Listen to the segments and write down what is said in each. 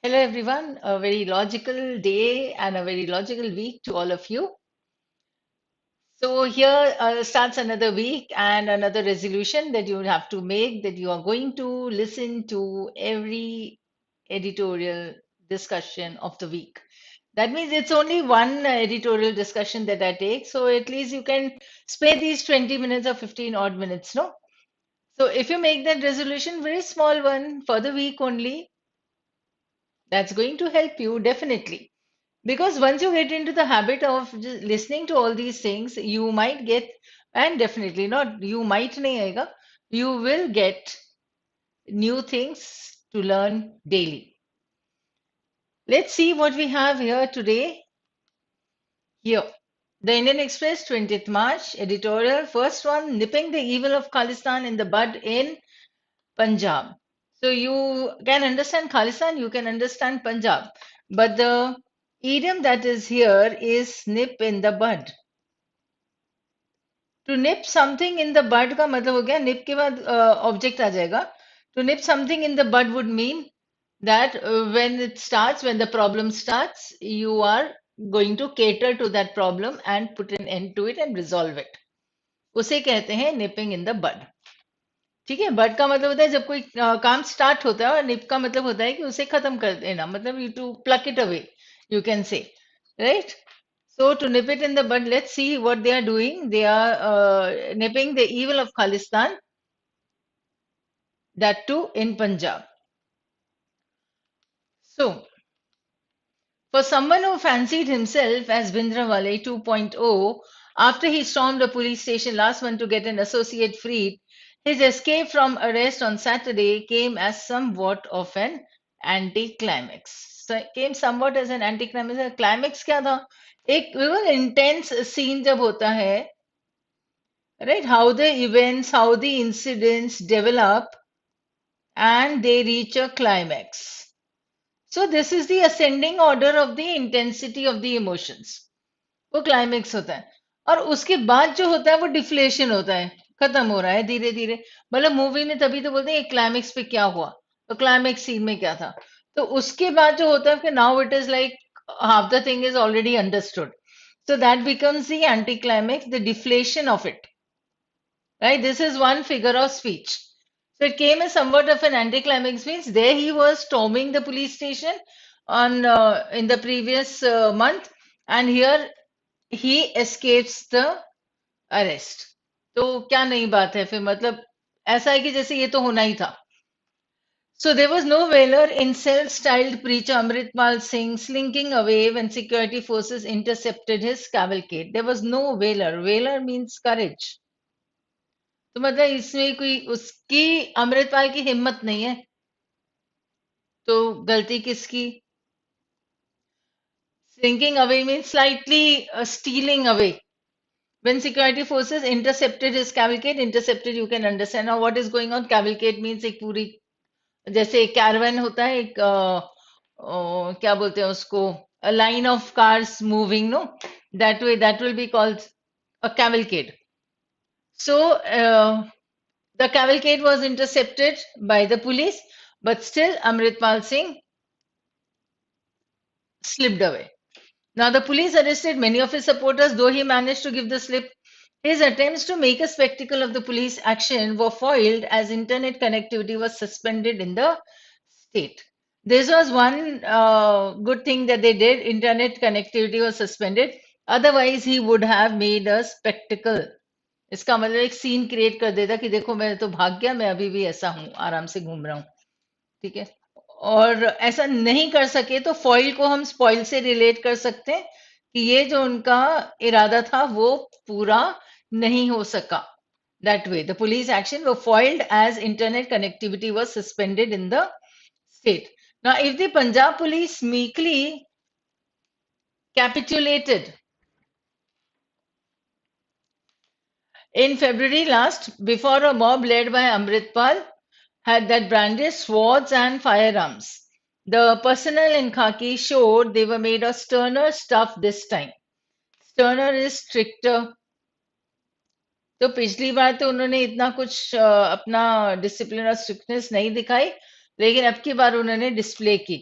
Hello, everyone. A very logical day and a very logical week to all of you. So, here starts another week and another resolution that you have to make that you are going to listen to every editorial discussion of the week. That means it's only one editorial discussion that I take. So, at least you can spare these 20 minutes or 15 odd minutes, no? So, if you make that resolution, very small one for the week only, that's going to help you definitely. Because once you get into the habit of just listening to all these things, you might get, and definitely not, you might nahi aega, you will get new things to learn daily. Let's see what we have here today. Here, the Indian Express, 20th March, editorial. First one, nipping the evil of Khalistan in the bud in Punjab. So you can understand Khalistan, you can understand Punjab, but the idiom that is here is nip in the bud. To nip something in the bud का मतलब हो गया nip के बाद object आ जाएगा. To nip something in the bud would mean that when the problem starts, you are going to cater to that problem and put an end to it and resolve it. उसे कहते हैं nipping in the bud. ठीक है, but का मतलब होता है जब कोई काम स्टार्ट होता है और निप का मतलब होता है कि उसे खत्म कर देना, मतलब you to pluck it away, you can say, right. So to nip it in the bud, let's see what they are doing. They are nipping the evil of Khalistan, that too in Punjab. So for someone who fancied himself as Bhindranwale 2.0, after he stormed a police station last month to get an associate freed, his escape from arrest on Saturday came as somewhat of an anticlimax. So came somewhat as an anticlimax. Climax क्या था? एक बिल्कुल intense scene जब होता है, right? How the events, how the incidents develop, and they reach a climax. So this is the ascending order of the intensity of the emotions. वो climax होता है और उसके बाद जो होता है वो डिफ्लेशन होता है, खत्म हो रहा है धीरे धीरे. मतलब मूवी में तभी तो बोलते हैं क्लाइमेक्स पे क्या हुआ, तो क्लाइमेक्स सीन में क्या था. तो उसके बाद जो होता है कि now it is like half the thing is already understood. So that becomes the anticlimax, the deflation of it. Right? This is one figure of speech. So it came as somewhat of an anticlimax. Means there he was storming the police station on in the previous month, and here he escapes the arrest. तो क्या नई बात है फिर, मतलब ऐसा है कि जैसे ये तो होना ही था. So there was no valor in self-styled preacher Amritpal Singh slinking away when security forces intercepted his cavalcade. There was no valor. Valor means courage. तो मतलब इसमें कोई उसकी अमृतपाल की हिम्मत नहीं है, तो गलती किसकी? Slinking away means slightly stealing away. When security forces intercepted his cavalcade, intercepted you can understand now what is going on. Cavalcade means एक पूरी, जैसे एक caravan होता है, एक क्या बोलते हैं उसको, a line of cars moving, no, that way that will be called a cavalcade. So the cavalcade was intercepted by the police, but still Amritpal Singh slipped away. Now, the police arrested many of his supporters, though he managed to give the slip. His attempts to make a spectacle of the police action were foiled as internet connectivity was suspended in the state. This was one good thing that they did. Internet connectivity was suspended. Otherwise, he would have made a spectacle. इसका मतलब एक scene create कर देता कि देखो मैं तो भाग गया, मैं अभी भी ऐसा हूं, आराम से घूम रहा हूं. ठीक है. और ऐसा नहीं कर सके तो फॉइल को हम स्पॉइल से रिलेट कर सकते हैं कि ये जो उनका इरादा था वो पूरा नहीं हो सका. That way, the police action were foiled as internet connectivity was suspended in the state. Now, if the Punjab police meekly capitulated in February last before a mob led by Amritpal had that brandished swords and firearms, the personnel in khaki showed they were made of sterner stuff this time. Sterner is stricter. तो पिछली बार तो उन्होंने इतना कुछ अपना discipline और strictness नहीं दिखाई, लेकिन अब की बार उन्होंने डिस्प्ले की.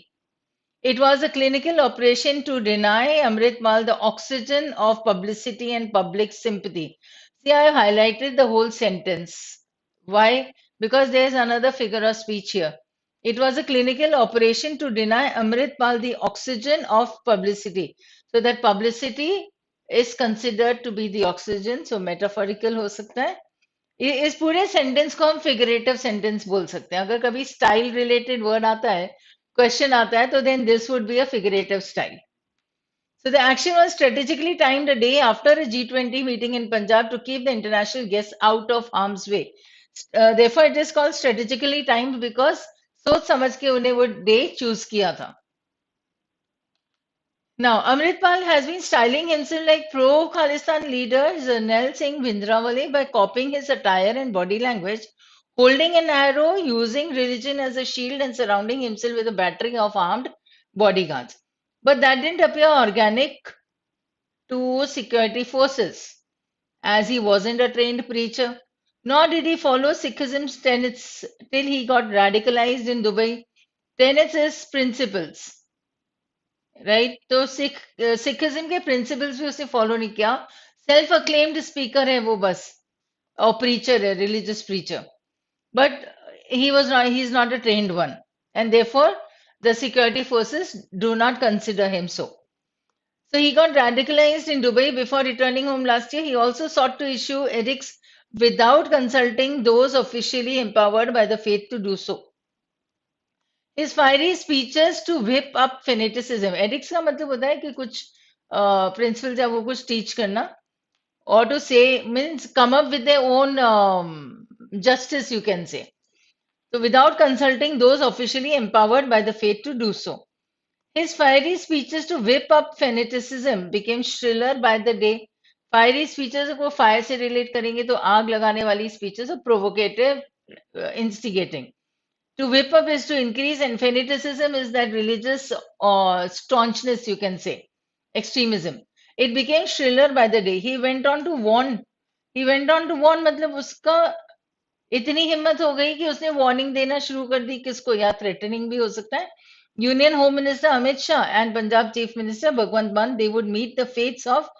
It was a clinical operation to deny Amrit Mal the oxygen of publicity and public sympathy. See, I have highlighted the whole sentence. Why? Because there is another figure of speech here. It was a clinical operation to deny Amrit Mal the oxygen of publicity. So that publicity is considered to be the oxygen. So metaphorical हो सकता है. इस पूरे sentence को हम figurative sentence बोल सकते हैं. अगर कभी स्टाइल रिलेटेड वर्ड आता है, क्वेश्चन आता है, तो then this would be a figurative style. So the action was strategically timed a day after a G20 meeting in Punjab to keep the international guests out of harm's way. Therefore, it is called strategically timed because सोच समझ के उन्हें वो day choose किया था. Now, Amritpal has been styling himself like pro-Khalistan leader Nel Singh Bhindranwale by copying his attire and body language, holding an arrow, using religion as a shield, and surrounding himself with a battery of armed bodyguards. But that didn't appear organic to security forces, as he wasn't a trained preacher, nor did he follow Sikhism's tenets till he got radicalized in Dubai. Tenets is principles. Right तो Sikhism के principles भी उसने follow नहीं किया self acclaimed speaker है वो बस और प्रीचर है religious preacher but he is not a trained one and therefore the security forces do not consider him so. So he got radicalized in Dubai before returning home last year. He also sought to issue edicts without consulting those officially empowered by the faith to do so. His fiery speeches to whip up fanaticism. Edicts का मतलब होता है कि कुछ principles या वो कुछ teach करना or to say means come up with their own justice you can say. So without consulting those officially empowered by the faith to do so. His fiery speeches to whip up fanaticism became shriller by the day. Fiery speeches को fire से relate करेंगे तो आग लगाने वाली speeches और provocative, instigating. To whip up is to increase, and fanaticism is that religious staunchness, you can say, extremism. It became shriller by the day. He went on to warn. He went on to warn, मतलब उसका इतनी हिम्मत हो गई कि उसने warning देना शुरू कर दी किसको या थ्रेटनिंग भी हो सकता है union home minister Amit Shah and Punjab chief minister Bhagwant Mann they would meet the fates of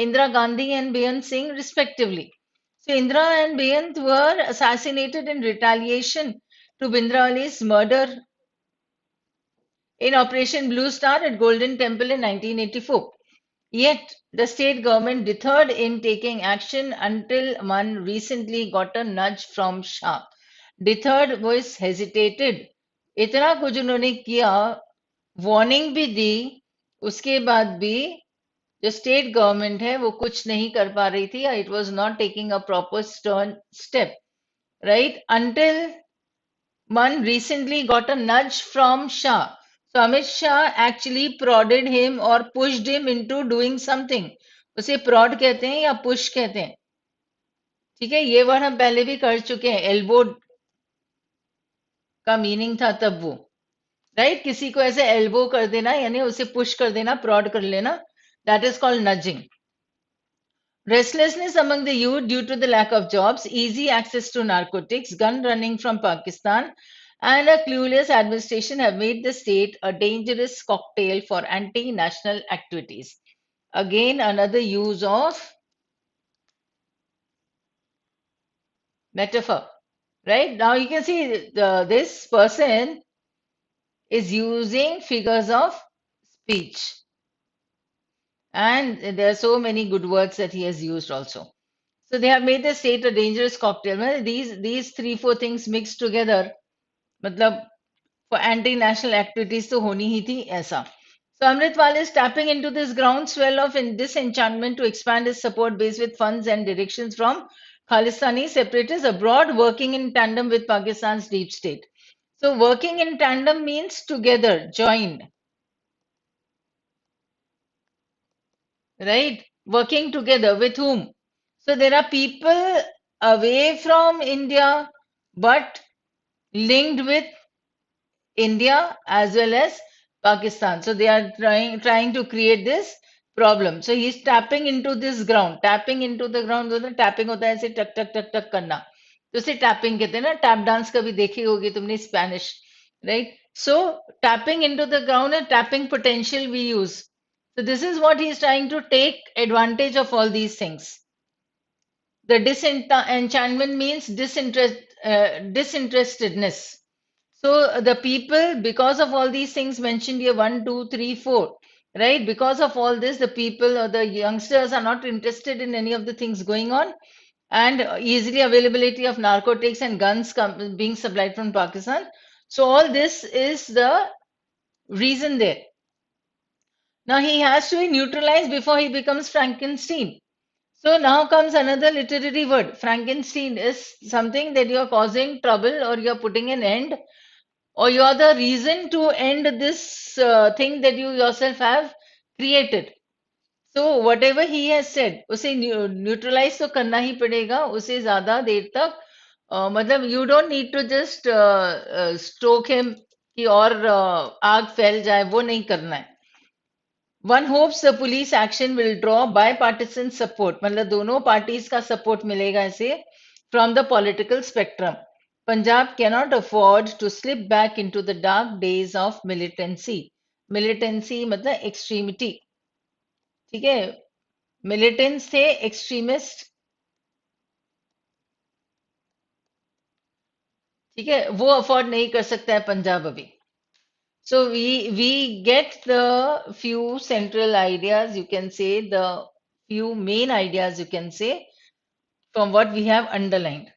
Indira Gandhi and Beant Singh respectively so Indira and Beyant were assassinated in retaliation to Bhindranwale's murder in Operation Blue Star at Golden Temple in 1984. Yet, the state government deterred in taking action until one recently got a nudge from Shah. Deterred was hesitated. इतना कुछ उन्होंने किया warning भी दी उसके बाद भी जो state government है वो कुछ नहीं कर पा रही थी it was not taking a proper step right until one recently got a nudge from Shah. So Amit Shah actually prodded him or pushed him into doing something. उसे prod कहते हैं या push कहते हैं ठीक है ये वर्ड हम पहले भी कर चुके हैं एल्बो का मीनिंग था तब वो राइट किसी को ऐसे एल्बो कर देना यानी उसे पुश कर देना प्रॉड कर लेना that is called nudging Restlessness among the youth due to the lack of jobs, easy access to narcotics, gun running from Pakistan, and a clueless administration have made the state a dangerous cocktail for anti national activities. Again, another use of metaphor. Right now, you can see this person is using figures of speech. And there are so many good words that he has used also. So they have made the state a dangerous cocktail. Well, these three, four things mixed together, मतलब for anti-national activities तो होनी ही थी ऐसा. So Amritpal is tapping into this groundswell of disenchantment to expand his support base with funds and directions from Khalistani separatists abroad, working in tandem with Pakistan's deep state. So working in tandem means together, joined. Right? Working together with whom? So there are people away from India but linked with India as well as Pakistan. So they are trying to create this problem. So he's tapping into this ground. Tapping into the ground मतलब tapping होता है ऐसे टक टक टक टक करना. तो इसे tapping कहते हैं ना टैप डांस कभी देखी होगी तुमने Spanish right So tapping into the ground and tapping potential we use. So this is what he's trying to take advantage of all these things. The disenchantment means disinterestedness. So the people, because of all these things mentioned here, one, two, three, four, right? Because of all this, the people or the youngsters are not interested in any of the things going on, and easily availability of narcotics and guns being supplied from Pakistan. So all this is the reason there. Now he has to be neutralized before he becomes Frankenstein. So now comes another literary word. Frankenstein is something that you're causing trouble or you're putting an end, or you're the reason to end this thing that you yourself have created. So whatever he has said, उसे neutralize तो करना ही पड़ेगा, उसे ज़्यादा देर तक मतलब you don't need to just stoke him कि और आग फैल जाए, वो नहीं करना है. One hopes the police action will draw bipartisan support. मतलब दोनों parties का support मिलेगा इसे from the political spectrum. Punjab cannot afford to slip back into the dark days of militancy. Militancy मतलब extremity. ठीक है? Militants थे extremist. ठीक है? वो afford नहीं कर सकता है पंजाब अभी. So we get the few central ideas, you can say, the few main ideas, you can say, from what we have underlined.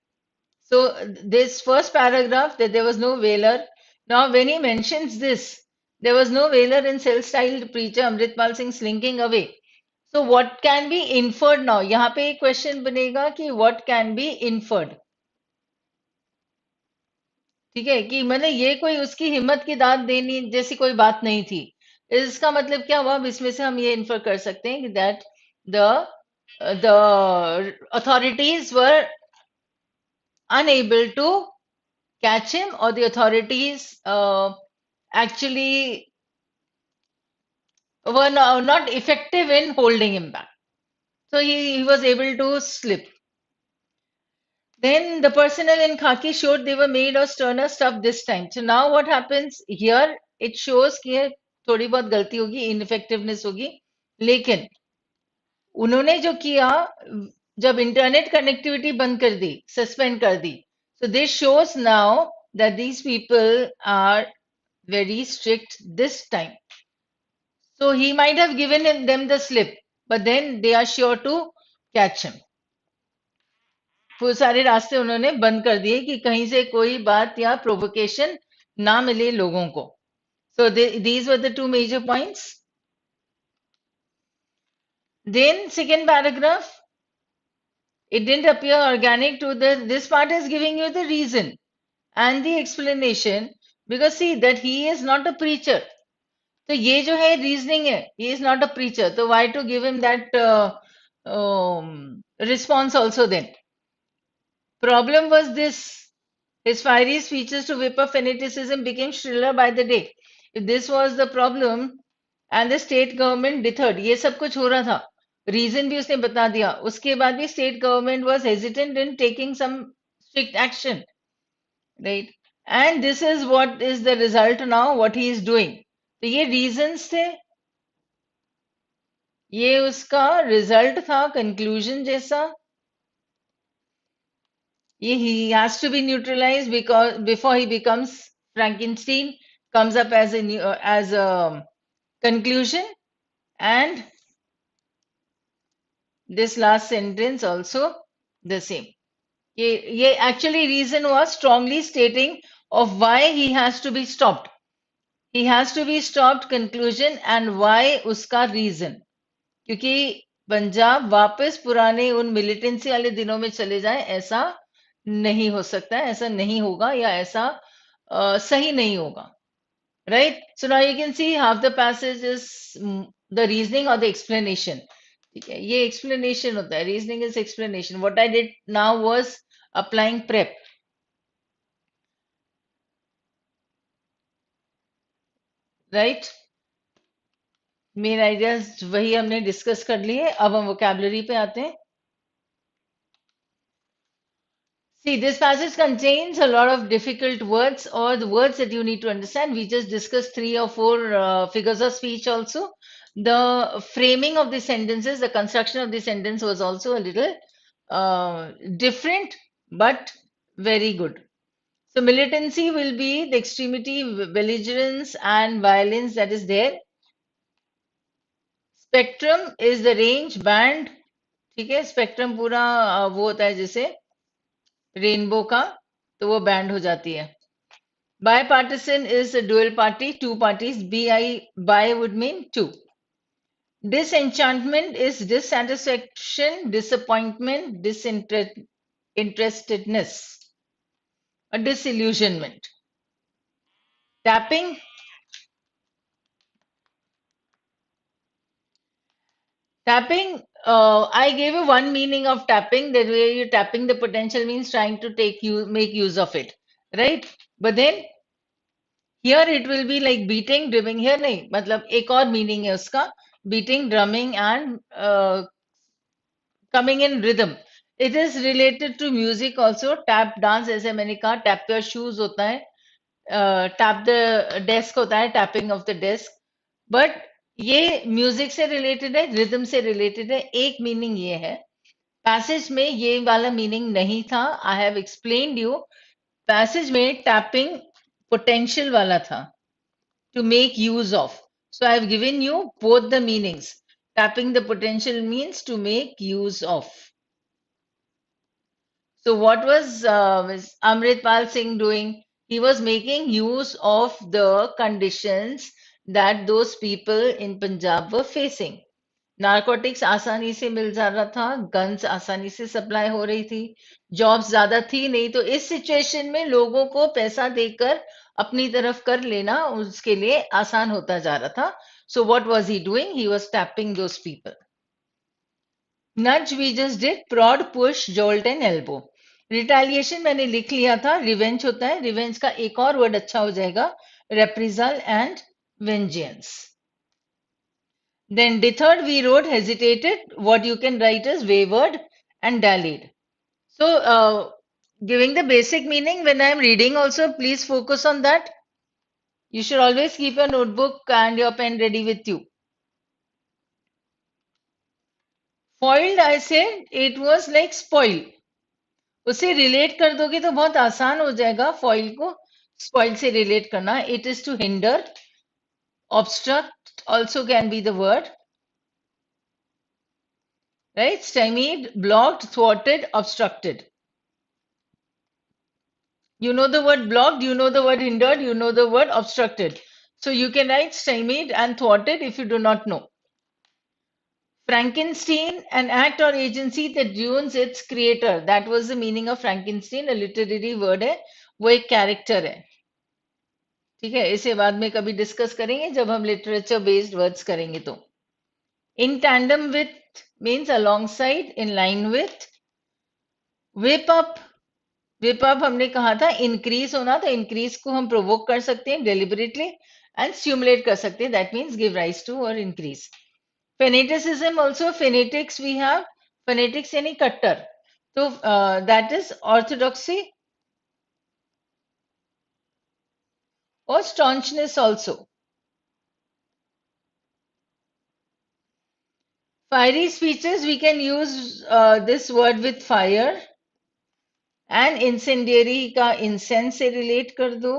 So this first paragraph that there was no whaler. Now when he mentions this, there was no whaler in self-styled preacher Amritpal Singh slinking away. So what can be inferred now? यहाँ पे एक question बनेगा कि what can be inferred. ठीक है कि मतलब ये कोई उसकी हिम्मत की दाद देनी जैसी कोई बात नहीं थी. इसका मतलब क्या हुआ? अब इसमें से हम ये इन्फर कर सकते हैं कि that the authorities were unable to catch him, or the authorities actually were not effective in holding him back. So he was able to slip. Then the personnel in khaki showed they were made of sterner stuff this time. So now what happens here? It shows कि थोड़ी बहुत गलती होगी, ineffectiveness होगी, लेकिन उन्होंने जो किया, जब इंटरनेट कनेक्टिविटी बंद कर दी, सस्पेंड कर दी, so this shows now that these people are very strict this time. So he might have given them the slip, but then they are sure to catch him. वो सारे रास्ते उन्होंने बंद कर दिए कि कहीं से कोई बात या प्रोवोकेशन ना मिले लोगों को. So these were the two major points. Then second paragraph, it didn't appear organic to this part is giving you the reason and the explanation, because see that he is not a preacher. तो ये जो है reasoning है, he is not a preacher, तो why to give him that response also then? Problem was this: his fiery speeches to whip up fanaticism became shriller by the day. If this was the problem and the state government deterred, ये सब कुछ हो रहा था, reason भी उसने बता दिया, उसके बाद भी state government was hesitant in taking some strict action, right? And this is what is the result now, what he is doing. तो ये reasons थे, ये उसका result था, conclusion जैसा. He has to be neutralized because before he becomes Frankenstein, comes up as a conclusion, and this last sentence also the same. ये actually reason was strongly stating of why he has to be stopped. He has to be stopped, conclusion, and why उसका reason. क्योंकि पंजाब वापस पुराने उन militancy वाले दिनों में चले जाए, ऐसा नहीं हो सकता है, ऐसा नहीं होगा, या ऐसा सही नहीं होगा. Right? So now you can see half the passage is the reasoning or the explanation. ठीक है, ये explanation होता है, reasoning is explanation. What I did now was applying prep. Right? Main ideas वही हमने डिस्कस कर लिए. अब हम वोकैबुलरी पे आते हैं. See, this passage contains a lot of difficult words or the words that you need to understand. We just discussed three or four figures of speech also. The framing of the sentences, the construction of the sentence was also a little different, but very good. So militancy will be the extremity, belligerence and violence that is there. Spectrum is the range, band, ठीक है. Spectrum पूरा वो होता है जैसे rainbow का, तो वो बैंड हो जाती है. Bipartisan is a dual party, two parties. Bi would mean two. Disenchantment is dissatisfaction, disappointment, disinterestedness, a disillusionment. Tapping. Tapping, I gave you one meaning of tapping. That way you're tapping the potential means trying to make use of it, right? But then here it will be like beating, drumming. Here नहीं, मतलब एक और meaning है उसका, beating, drumming and coming in rhythm. It is related to music also. Tap dance जैसे मैंने कहा, tap your shoes होता है, tap the desk होता है, tapping of the desk. But ये म्यूजिक से रिलेटेड है, रिदम से रिलेटेड है. एक मीनिंग ये है, पैसेज में ये वाला मीनिंग नहीं था. I have explained you. Passage में टैपिंग पोटेंशियल वाला था, to make use of. So I have given you both the meanings. Tapping the potential means to make use of. So what was Amritpal Singh doing? He was making use of the conditions that those people in Punjab were facing. Narcotics आसानी से मिल जा रहा था, guns आसानी से supply हो रही थी, जॉब्स ज्यादा थी नहीं, तो इस सिचुएशन में लोगों को पैसा देकर अपनी तरफ कर लेना उसके लिए आसान होता जा रहा था. So what was he doing? He was tapping those people. Nudge we just did, prod, push, jolt and elbow. Retaliation मैंने लिख लिया था, रिवेंज होता है. रिवेंज का एक और वर्ड अच्छा हो जाएगा, reprisal and vengeance. Then the third we wrote hesitated. What you can write is wavered and dallied. So giving the basic meaning, when I am reading also, please focus on that. You should always keep your notebook and your pen ready with you. Foiled, I said, it was like spoil. उसे relate कर दोगे तो बहुत आसान हो जाएगा foil को spoil से relate करना. It is to hinder. Obstruct also can be the word. Right? Stymied, blocked, thwarted, obstructed. You know the word blocked, you know the word hindered, you know the word obstructed. So you can write stymied and thwarted if you do not know. Frankenstein, an act or agency that ruins its creator. That was the meaning of Frankenstein. A literary word है, वो एक character है. ठीक है, इसे बाद में कभी डिस्कस करेंगे जब हम लिटरेचर बेस्ड वर्ड्स करेंगे तो. In tandem with means alongside, in line with. Whip up. Whip up हमने कहा था इंक्रीज होना, तो इंक्रीज को हम प्रोवोक कर सकते हैं डेलिबरेटली एंड स्टिमुलेट कर सकते हैं. That means give rise to और increase. Fanaticism also, fanatics we have. Fanatics यानी कट्टर, तो दैट इज ऑर्थोडॉक्सी और staunchness also. Fiery speeches, we can use this word with fire. And incendiary का incense से रिलेट कर दो,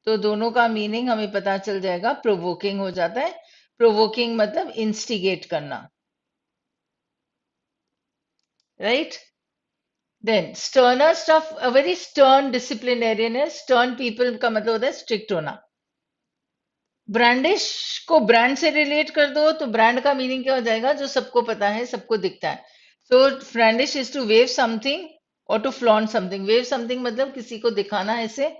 तो दोनों का मीनिंग हमें पता चल जाएगा. प्रोवोकिंग हो जाता है. प्रोवोकिंग मतलब इंस्टिगेट करना, right. Then sterner stuff, a very stern disciplinarian है. स्टर्न पीपल का मतलब होता है स्ट्रिक्ट होना. ब्रांडिश को ब्रांड से रिलेट कर दो, तो ब्रांड का मीनिंग क्या हो जाएगा? जो सबको पता है, सबको दिखता है. So brandish is to wave something और to flaunt something. Wave something मतलब किसी को दिखाना ऐसे,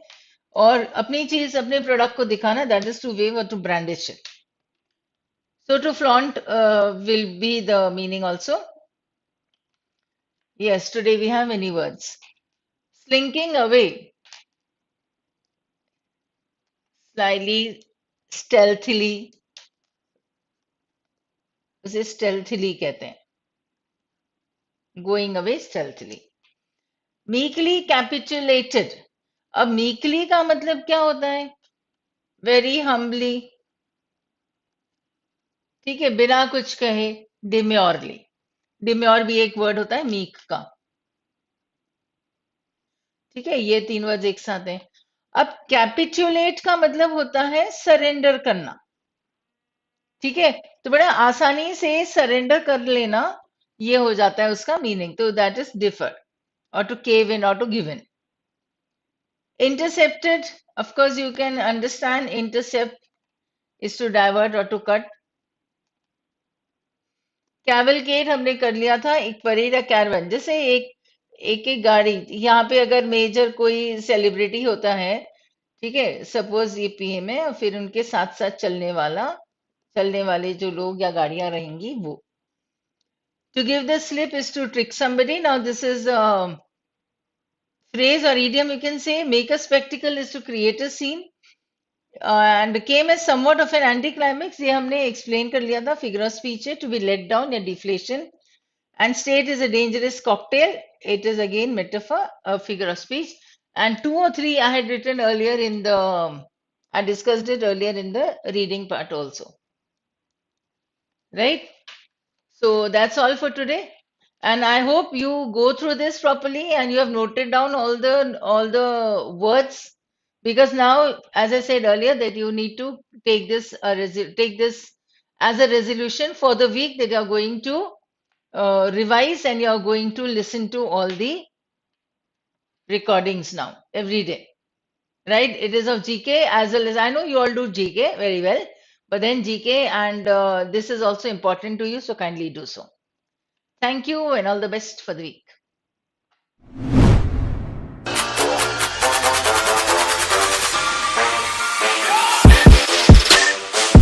और अपनी चीज, अपने प्रोडक्ट को दिखाना, दैट इज टू वेव और to brandish it. So to flaunt will be the meaning also. Yes, today we have many words. Slinking away, slyly, stealthily. उसे stealthily कहते हैं. Going away stealthily. मीकली कैपिचुलेटेड। अब मीकली का मतलब क्या होता है? वेरी हम्बली, ठीक है, बिना कुछ कहे। डिम्योरली, डिम्योर भी एक वर्ड होता है मीक का। ठीक है, ये तीन वर्ड एक साथ हैं। अब कैपिचुलेट का मतलब होता है सरेंडर करना। ठीक है, तो बड़ा आसानी से सरेंडर कर लेना, ये हो जाता है उसका मीनिंग। तो that is differ, or to cave in, or to give in. Intercepted, of course, you can understand intercept is to divert or to cut. कैवलकेट हमने कर लिया था, एक परेड या कैरवन, जैसे एक एक एक गाड़ी। यहाँ पे अगर मेजर कोई सेलिब्रिटी होता है, ठीक है, सपोज ये पीएम है, और फिर उनके साथ साथ चलने वाले जो लोग या गाड़ियां रहेंगी वो। To give the slip is to trick somebody. Now this is a phrase or idiom, you can say. Make a spectacle is to create a scene. And came as somewhat of an anticlimax, ये हमने explain कर लिया था। Figure of speech है to be let down या deflation, and state is a dangerous cocktail, it is again metaphor, a figure of speech. And two or three I had written earlier in the, I discussed it earlier in the reading part also, right? So that's all for today. And I hope you go through this properly and you have noted down all the words, because now, as I said earlier, that you need to take this as a resolution for the week, that you are going to revise and you are going to listen to all the recordings now every day. Right? It is of GK as well as, I know you all do GK very well, but then GK, and this is also important to you, so kindly do so. Thank you and all the best for the week.